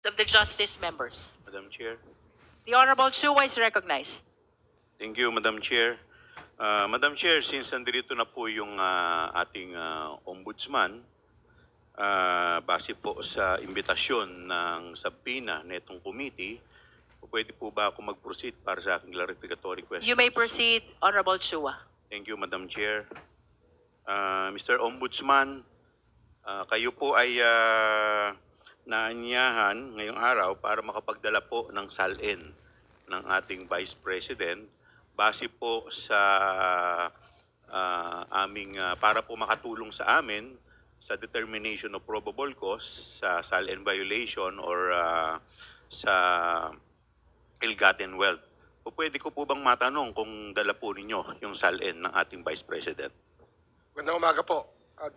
of the Justice members. Madam Chair. The Honorable Chua is recognized. Thank you, Madam Chair. Madam Chair, since nandito na po yung ating ombudsman, base po sa imbitasyon ng subpoena nitong committee, pwede po ba ako mag-proceed para sa aking clarificatory question? You may proceed, Honorable Chua. Thank you, Madam Chair. Mr. Ombudsman, kayo po ay naanyahan ngayong araw para makapagdala po ng SALN ng ating Vice President base po sa para po makatulong sa amin sa determination of probable cause sa SALN violation or sa ill-gotten wealth. O pwede ko po bang matanong kung dala po ninyo yung SALN ng ating Vice President? Magandang umaga po.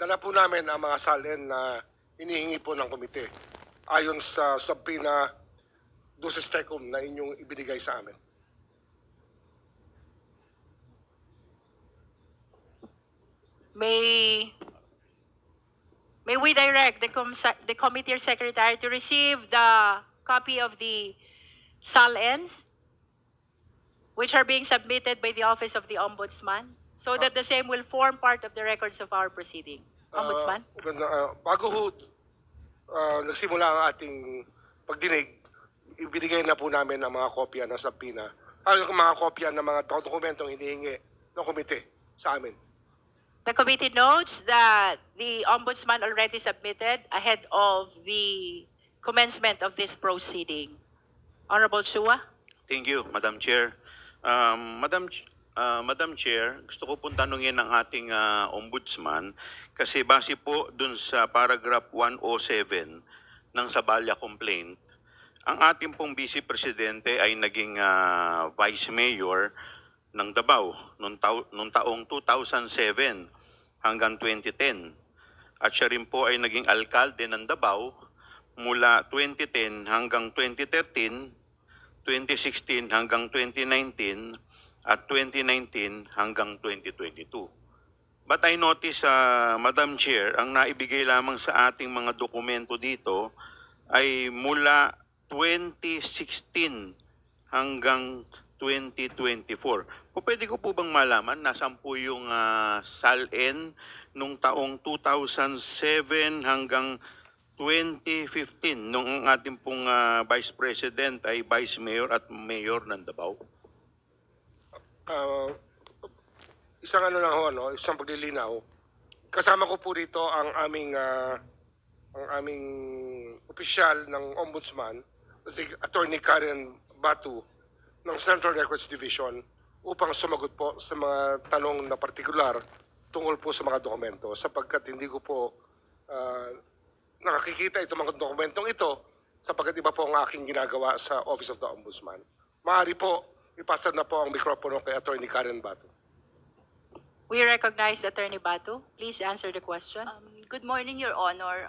Dala po namin ang mga SALN na hinihingi po ng komite ayon sa subpoena duces tecum na inyong ibinigay sa amin. May we direct the committee secretary to receive the copy of the SALNs which are being submitted by the Office of the Ombudsman so that the same will form part of the records of our proceeding. Ombudsman? Bago ho nagsimula ang ating pagdinig, ibinigay na po namin ang mga kopya ng subpoena, mga kopya ng mga dokumentong hinihingi ng komite sa amin. The committee notes that the Ombudsman already submitted ahead of the commencement of this proceeding. Honorable Chua? Thank you, Madam Chair. Madam Chair, gusto ko pong tanungin ang ating ombudsman kasi base po dun sa paragraph 107 ng Sabalya complaint, ang ating pong Vice Presidente ay naging Vice Mayor ng Davao noong taong 2007 hanggang 2010. At siya rin po ay naging alkalde ng Davao mula 2010 hanggang 2013, 2016 hanggang 2019, at 2019 hanggang 2022. But I notice, Madam Chair, ang naibigay lamang sa ating mga dokumento dito ay mula 2016 hanggang 2024. Pwede ko po bang malaman nasaan po yung SALN nung taong 2007 hanggang 2015 nung ang ating pong Vice President ay Vice Mayor at Mayor ng Davao? Isang isang paglilinaw. Kasama ko po dito ang aming opisyal ng Ombudsman, si Attorney Karen Batu ng Central Records Division upang sumagot po sa mga tanong na partikular tungkol po sa mga dokumento sapagkat hindi ko po nakakikita itong mga dokumentong ito sapagkat iba po ang aking ginagawa sa Office of the Ombudsman. Maaari po, ipasa na po ang mikropono kay Attorney Karen Batu. We recognize Attorney Batu. Please answer the question. Good morning, Your Honor.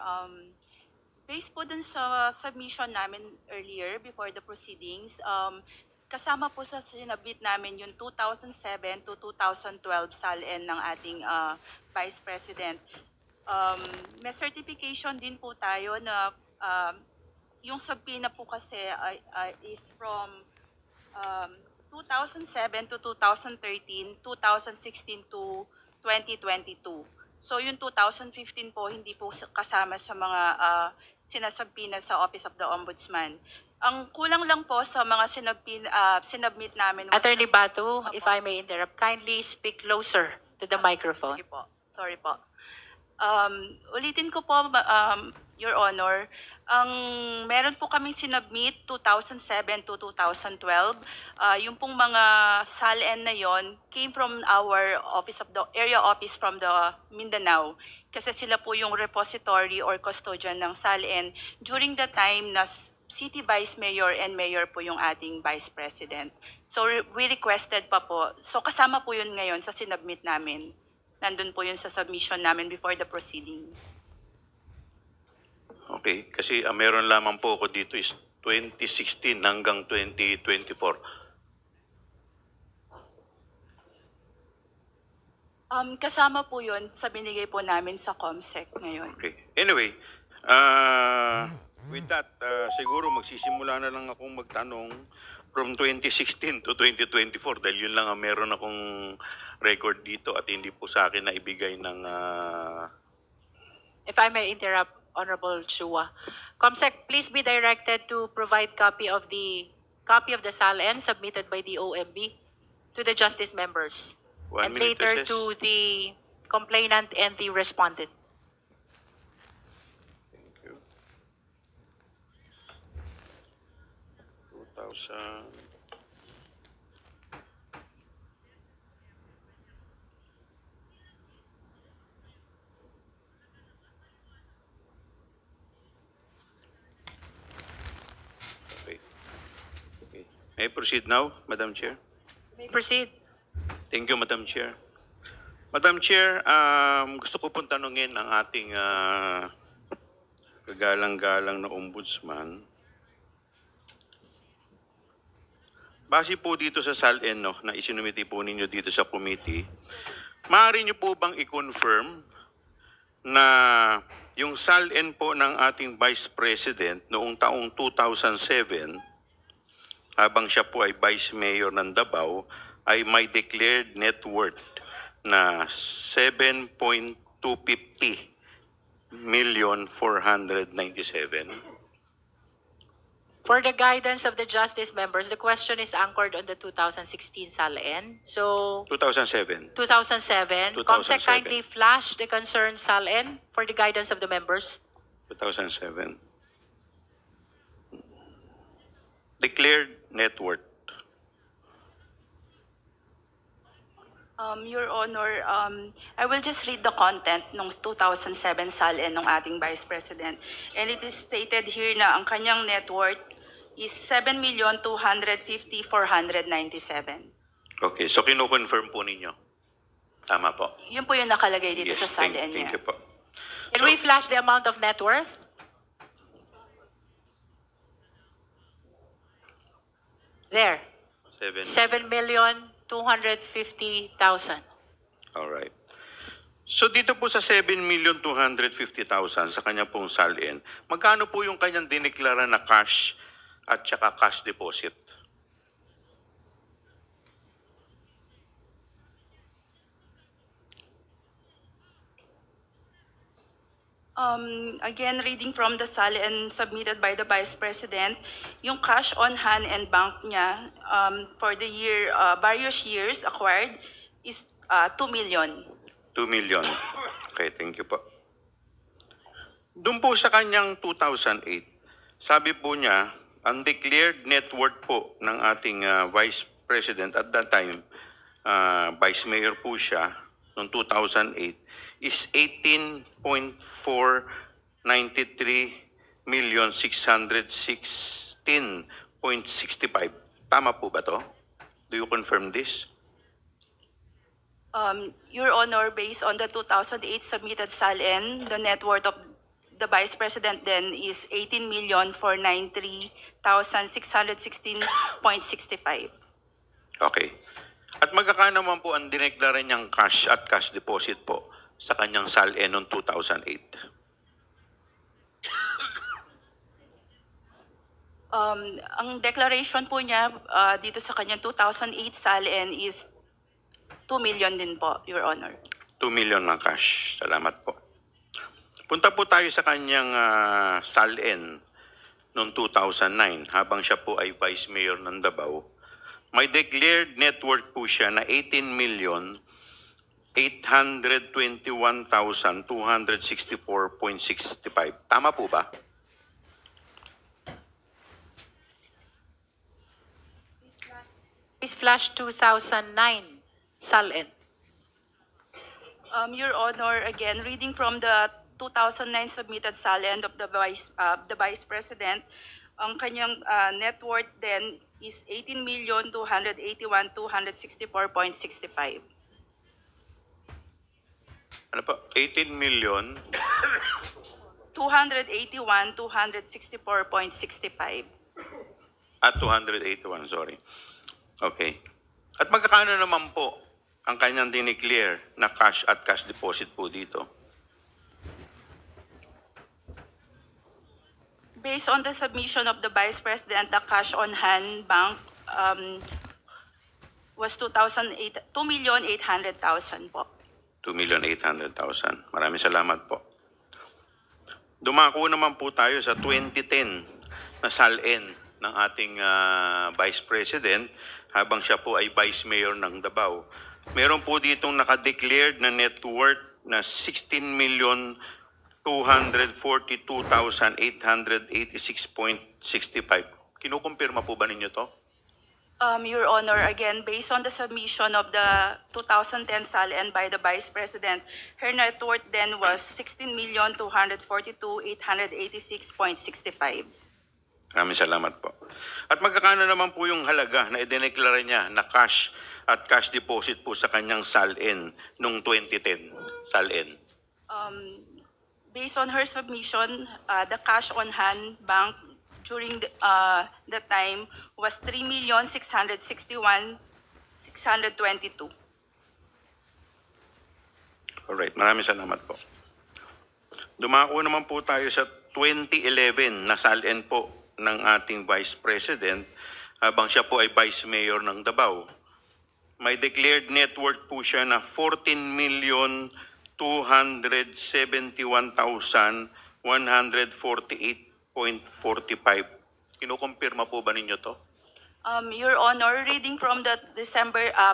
Based po dun sa submission namin earlier before the proceedings, kasama po sa sinabit namin yung 2007 to 2012 SALN ng ating Vice President. May certification din po tayo na yung subpoena po kasi is from 2007 to 2013, 2016 to 2022. So yung 2015 po hindi po kasama sa mga sinasubpoena sa Office of the Ombudsman. Ang kulang lang po sa mga sinubmit namin. Attorney Batu, if I may interrupt, kindly speak closer to the microphone. Sige po. Sorry po. Ulitin ko po, Your Honor, ang meron po kaming sinubmit 2007 to 2012. Yung pong mga SALN na yon came from our area office from the Mindanao. Kasi sila po yung repository or custodian ng SALN during the time na City Vice Mayor and Mayor po yung ating Vice President. So we requested pa po. So kasama po yun ngayon sa sinubmit namin. Nandun po yun sa submission namin before the proceedings. Okay, kasi meron lamang po ako dito is 2016 hanggang 2024. Kasama po yun sa binigay po namin sa COMSEC ngayon. Okay. Anyway, With that, siguro magsisimula na lang akong magtanong from 2016 to 2024 dahil yun lang ang meron akong record dito at hindi po sa akin na ibigay ng If I may interrupt, Honorable Chua. COMSEC, please be directed to provide copy of the SALN submitted by the OMB to the justice members. 1 And minute later recess. to the complainant and the respondent. Thank you. 2000. Okay. Okay. May I proceed now, Madam Chair? May proceed. Thank you, Madam Chair. Madam Chair, gusto ko pong tanungin ang ating kagalang-galang na ombudsman. Base po dito sa SALN no, na isinumiti po ninyo dito sa committee, maaari niyo po bang i-confirm na yung SALN po ng ating Vice President noong taong 2007, habang siya po ay Vice Mayor ng Davao, ay may declared net worth na 7.250,497,000. For the guidance of the justice members, the question is anchored on the 2016 SALN. So, 2007. 2007. 2007. COMSEC kindly flash the concerned SALN for the guidance of the members. 2007. Declared net worth. Your Honor, I will just read the content ng 2007 SALN ng ating Vice President. And it is stated here na ang kanyang net worth is 7,250,497. Okay, so kinukonfirm po ninyo. Tama po. Yun po yung nakalagay dito sa thank SALN niya. you po. Can we flash the amount of net worth? There. 7,250,000. All right. So dito po sa 7,250,000 sa kanya pong SALN, magkano po yung kanyang dineklara na cash at saka cash deposit? Again, reading from the SALN submitted by the Vice President, yung cash on hand and bank niya for the year, various years acquired is 2 million. 2 million. Okay, thank you po. Doon po sa kanyang 2008, sabi po niya, ang declared net worth po ng ating Vice President at that time, Vice Mayor po siya, noong 2008, is 18.493,616.65. Tama po ba to? Do you confirm this? Your Honor, based on the 2008 submitted SALN, the net worth of the Vice President then is 18,493,616.65. Okay. At magkano naman po ang dineklara niyang cash at cash deposit po sa kanyang SALN noong 2008? Ang declaration po niya dito sa kanyang 2008 SALN is 2 million din po, Your Honor. 2 million na cash. Salamat po. Punta po tayo sa kanyang SALN noong 2009 habang siya po ay Vice Mayor ng Davao. May declared net worth po siya na 18,821,264.65. Tama po ba? Please flash 2009 SALN. Your Honor, again, reading from the 2009 submitted SALN of the Vice President, ang kanyang net worth then is 18,281,264.65. Ano po? 18 million 281,264.65. at 281, sorry. Okay. At magkano naman po ang kanyang dineclare na cash at cash deposit po dito? Based on the submission of the Vice President, the cash on hand bank was 2,800,000 po. 2,800,000. Maraming salamat po. Dumako naman po tayo sa 2010 na SALN ng ating Vice President habang siya po ay Vice Mayor ng Davao. Meron po ditong nakadeclared na net worth na 16,242,886.65. Kinukumpirma po ba ninyo to? Your Honor, again, based on the submission of the 2010 SALN by the Vice President, her net worth then was 16,242,886.65. Maraming salamat po. At magkakano naman po yung halaga na idineklara niya na cash at cash deposit po sa kanyang SALN noong 2010 SALN? Based on her submission, the cash on hand bank during the time was 3,661,622. Alright, maraming salamat po. Dumako naman po tayo sa 2011 na SALN po ng ating Vice President habang siya po ay Vice Mayor ng Davao. May declared net worth po siya na 14,271,148.45. Kinukumpirma po ba ninyo to? Your Honor, reading from the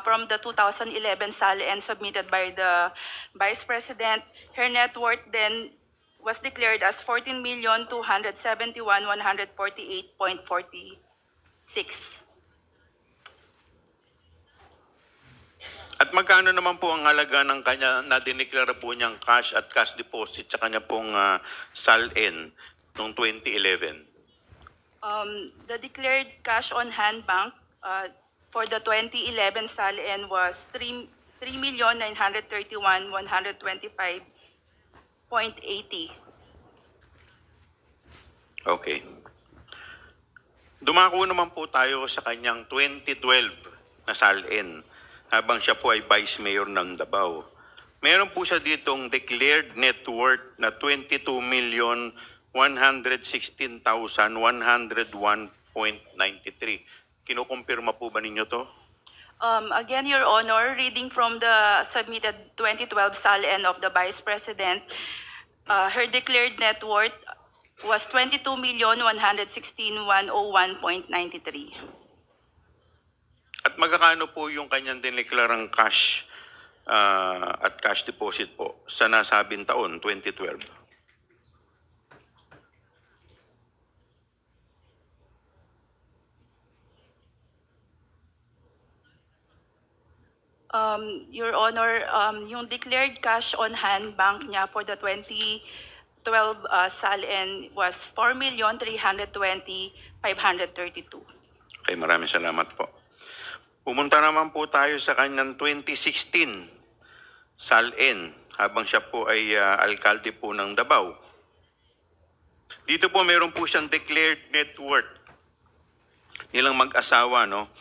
from the 2011 SALN submitted by the Vice President, her net worth then was declared as 14,271,148.46. At magkano naman po ang halaga ng kanya na dineklara po niyang cash at cash deposit sa kanya pong SALN noong 2011? The declared cash on hand bank for the 2011 SALN was 3,931,125.80. Okay. Dumako naman po tayo sa kanyang 2012 na SALN habang siya po ay Vice Mayor ng Davao. Meron po siya ditong declared net worth na 22,116,101.93. Kinukumpirma po ba ninyo to? Again, Your Honor, reading from the submitted 2012 SALN of the Vice President, her declared net worth was 22,116,101.93. At magkakano po yung kanyang dineklarang cash at cash deposit po sa nasabing taon, 2012? Your Honor, yung declared cash on hand bank niya for the 2012 SALN was 4,320,532. Okay, maraming salamat po. Pumunta naman po tayo sa kanyang 2016 SALN habang siya po ay alkalde po ng Davao. Dito po meron po siyang declared net worth nilang mag-asawa, no?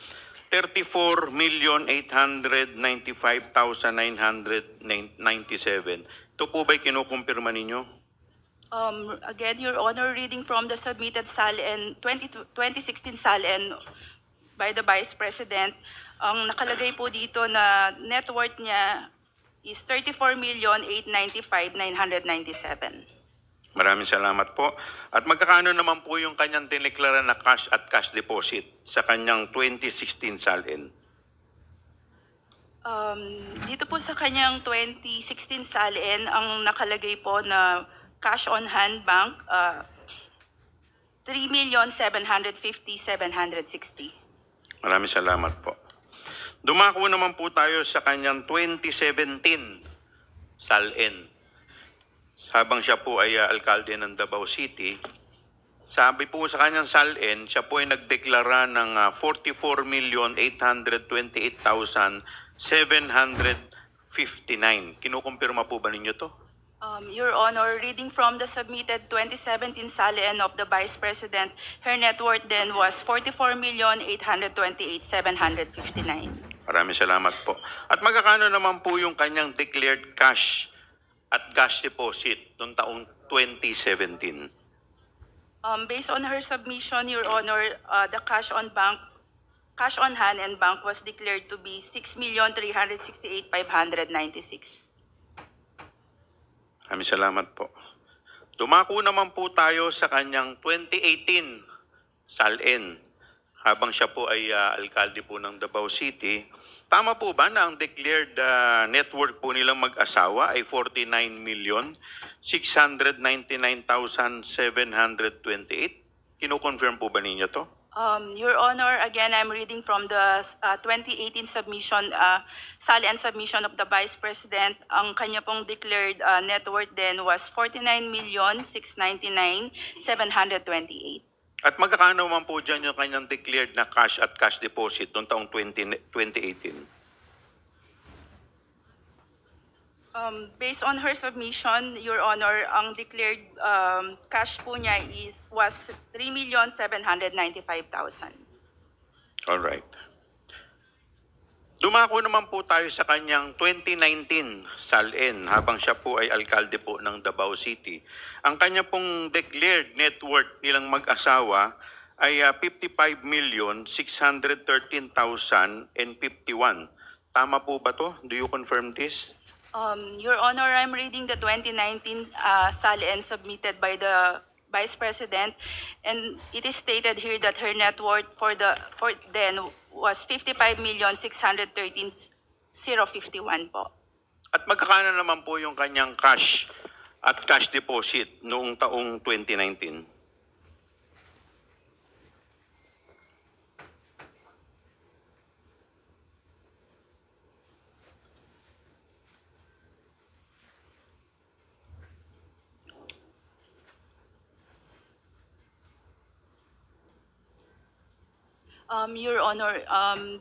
34,895,997. Ito po ba'y kinukumpirma ninyo? Again, Your Honor, reading from the submitted SALN, 2016 SALN by the Vice President, ang nakalagay po dito na net worth niya is 34,895,997. Maraming salamat po. At magkakano naman po yung kanyang dineklara na cash at cash deposit sa kanyang 2016 SALN? Dito po sa kanyang 2016 SALN, ang nakalagay po na cash on hand bank, 3,750,760. Maraming salamat po. Dumako naman po tayo sa kanyang 2017 SALN. Habang siya po ay alkalde ng Davao City, sabi po sa kanyang SALN, siya po ay nagdeklara ng 44,828,759. Kinukumpirma po ba ninyo to? Your Honor, reading from the submitted 2017 SALN of the Vice President, her net worth then was 44,828,759. Maraming salamat po. At magkakano naman po yung kanyang declared cash at cash deposit noong taong 2017? Based on her submission, Your Honor, the cash on hand and bank was declared to be 6,368,596. Maraming salamat po. Dumako naman po tayo sa kanyang 2018 SALN habang siya po ay alkalde po ng Davao City. Tama po ba na ang declared net worth po nilang mag-asawa ay 49,699,728? Kino-confirm po ba ninyo to? Your Honor, again, I'm reading from the 2018 submission, SALN submission of the Vice President. Ang kanya pong declared net worth then was 49,699,728. At magkakano naman po dyan yung kanyang declared na cash at cash deposit noong taong 2018? Based on her submission, Your Honor, ang declared cash po niya was 3,795,000. Alright. Dumako naman po tayo sa kanyang 2019 SALN habang siya po ay alkalde po ng Davao City. Ang kanya pong declared net worth nilang mag-asawa ay 55,613,051. Tama po ba to? Do you confirm this? Your Honor, I'm reading the 2019 SALN submitted by the Vice President, and it is stated here that her net worth for then was 55,613,051 po. At magkakano naman po yung kanyang cash at cash deposit noong taong 2019? Your Honor,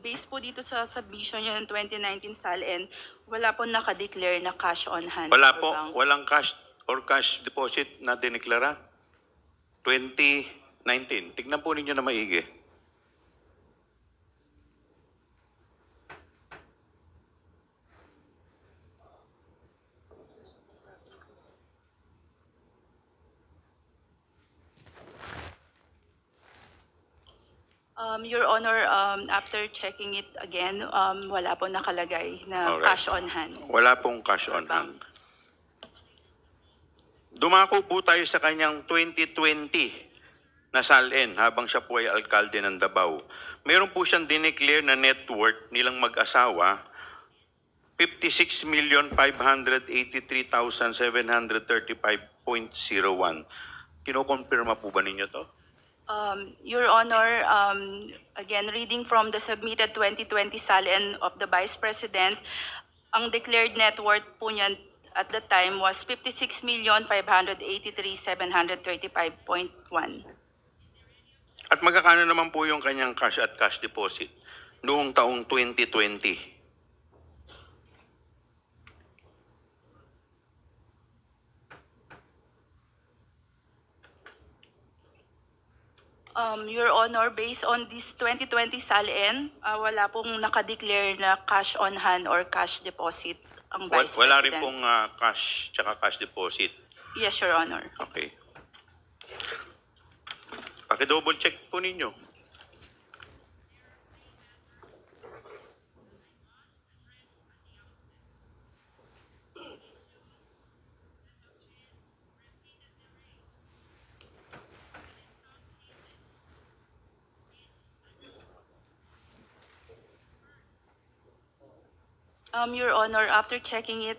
based po dito sa submission niya ng 2019 SALN, wala po nakadeclare na cash on hand. Wala or po, bank. walang cash or cash deposit na diniklara? 2019. Tignan po ninyo na maigi. Your Honor, after checking it again, wala po nakalagay na Alright. cash on hand. Wala pong cash on hand. Dumako po tayo sa kanyang 2020 na SALN habang siya po ay alkalde ng Davao. Meron po siyang dineclare na net worth nilang mag-asawa, 56,583,735.01. Kino-confirma po ba ninyo to? Your Honor, again, reading from the submitted 2020 SALN of the Vice President, ang declared net worth po niyan at the time was 56,583,735.1. At magkakano naman po yung kanyang cash at cash deposit noong taong 2020? Your Honor, based on this 2020 SALN, wala pong nakadeclare na cash on hand or cash deposit ang Vice Wala rin President. pong cash tsaka cash deposit. Yes, Your Honor. Okay. Paki-double check po ninyo. Your Honor, after checking it,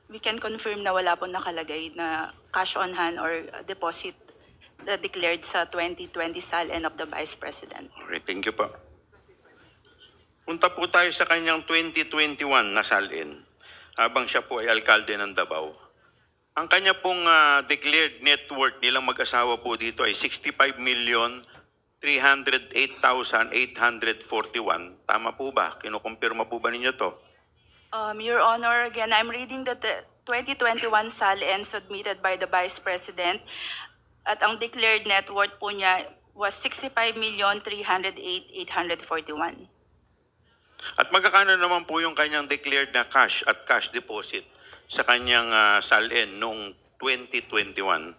we can confirm na wala po nakalagay na cash on hand or deposit na declared sa 2020 SALN of the Vice President. Okay, thank you po. Punta po tayo sa kanyang 2021 na SALN habang siya po ay alkalde ng Davao. Ang kanya pong declared net worth nilang mag-asawa po dito ay 65,308,841. Tama po ba? Kinukumpirma po ba ninyo to? Your Honor, again, I'm reading the 2021 SALN submitted by the Vice President at ang declared net worth po niya was 65,308,841. At magkakano naman po yung kanyang declared na cash at cash deposit sa kanyang SALN noong 2021?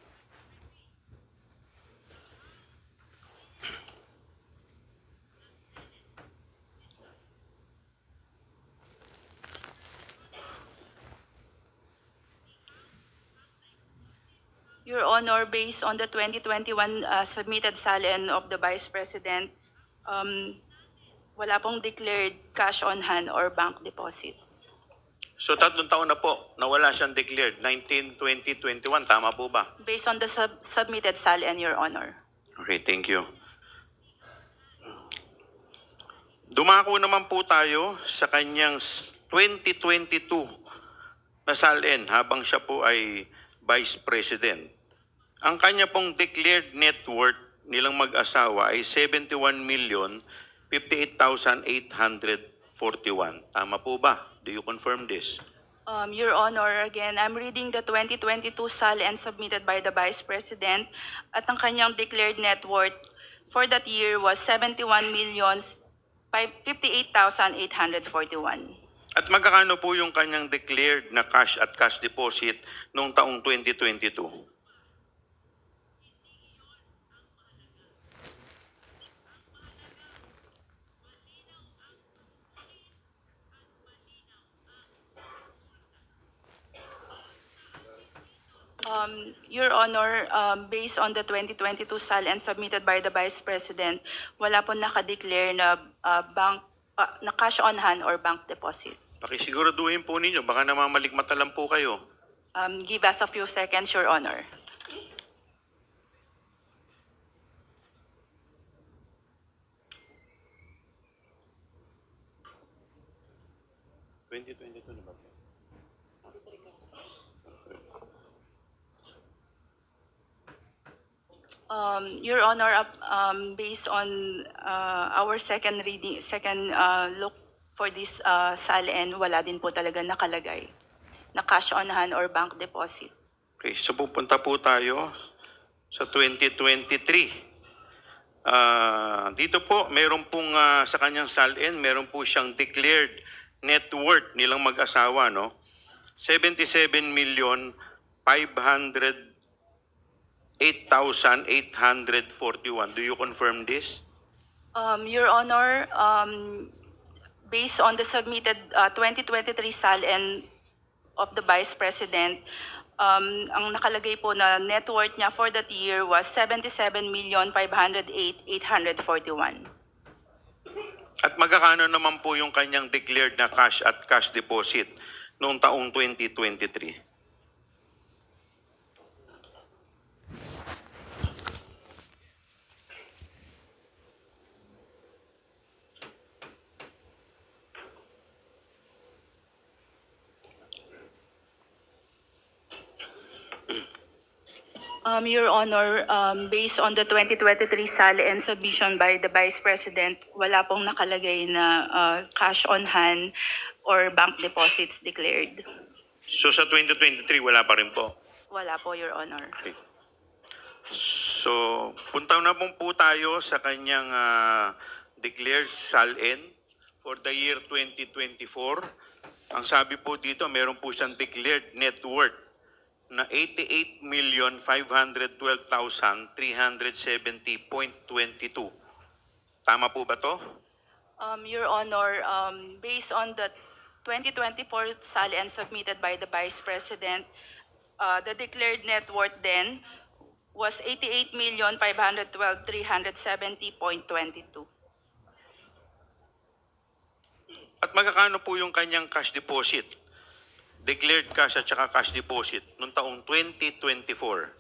Your Honor, based on the 2021 submitted SALN of the Vice President, wala pong declared cash on hand or bank deposits. So 3 taon na po, nawala siyang declared, 19, 20, 21, tama po ba? Based on the submitted SALN, Your Honor. Okay, thank you. Dumako naman po tayo sa kanyang 2022 na SALN habang siya po ay Vice President. Ang kanya pong declared net worth nilang mag-asawa ay 71,058,841. Tama po ba? Do you confirm this? Your Honor, again, I'm reading the 2022 SALN submitted by the Vice President at ang kanyang declared net worth for that year was 71,058,841. At magkakano po yung kanyang declared na cash at cash deposit noong taong 2022? Your Honor, based on the 2022 SALN submitted by the Vice President, wala po nakadeclare na na cash on hand or bank deposits. Pakisiguraduhin po ninyo, baka namamalikmata lang po kayo. Give us a few seconds, Your Honor. Your Honor, based on our second reading, look for this SALN, wala din po talaga nakalagay na cash on hand or bank deposit. Okay, so pupunta po tayo sa 2023. Dito po, meron pong sa kanyang SALN, meron po siyang declared net worth nilang mag-asawa, no? 77,508,841. Do you confirm this? Your Honor, based on the submitted 2023 SALN of the Vice President, ang nakalagay po na net worth niya for that year was 77,508,841. At magkakano naman po yung kanyang declared na cash at cash deposit noong taong 2023? Your Honor, based on the 2023 SALN submission by the Vice President, wala pong nakalagay na cash on hand or bank deposits declared. So sa 2023, wala pa rin po. Wala po, Your Honor. Okay. So, punta na po tayo sa kanyang declared SALN for the year 2024. Ang sabi po dito, meron po siyang declared net worth na 88,512,370.22. Tama po ba to? Your Honor, based on the 2024 SALN submitted by the Vice President, the declared net worth then was 88,512,370.22. At magkakano po yung kanyang cash deposit? Declared cash at saka cash deposit noong taong 2024.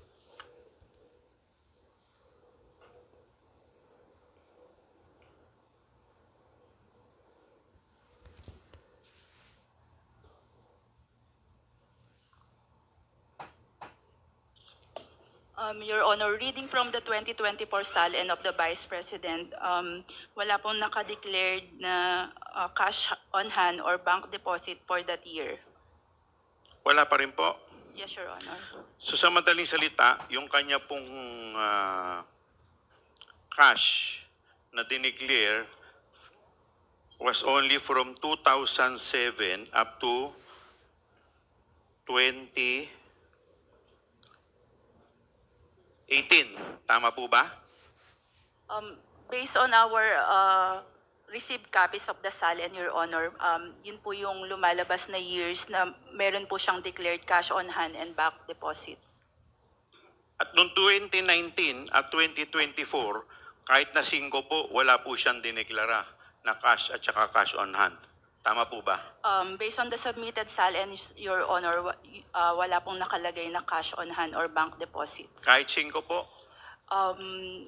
Your Honor, reading from the 2024 SALN of the Vice President, wala pong nakadeclared na cash on hand or bank deposit for that year. Wala pa rin po. Yes, Your Honor. So sa madaling salita, yung kanya pong cash na dineclare was only from 2007 up to 2018. Tama po ba? Based on our received copies of the SALN, Your Honor, yun po yung lumalabas na years na meron po siyang declared cash on hand and bank deposits. At noong 2019 at 2024, kahit na 5 po, wala po siyang dineklara na cash at saka cash on hand. Tama po ba? Based on the submitted SALNs, Your Honor, wala pong nakalagay na cash on hand or bank deposits. Kahit 5 po? Um,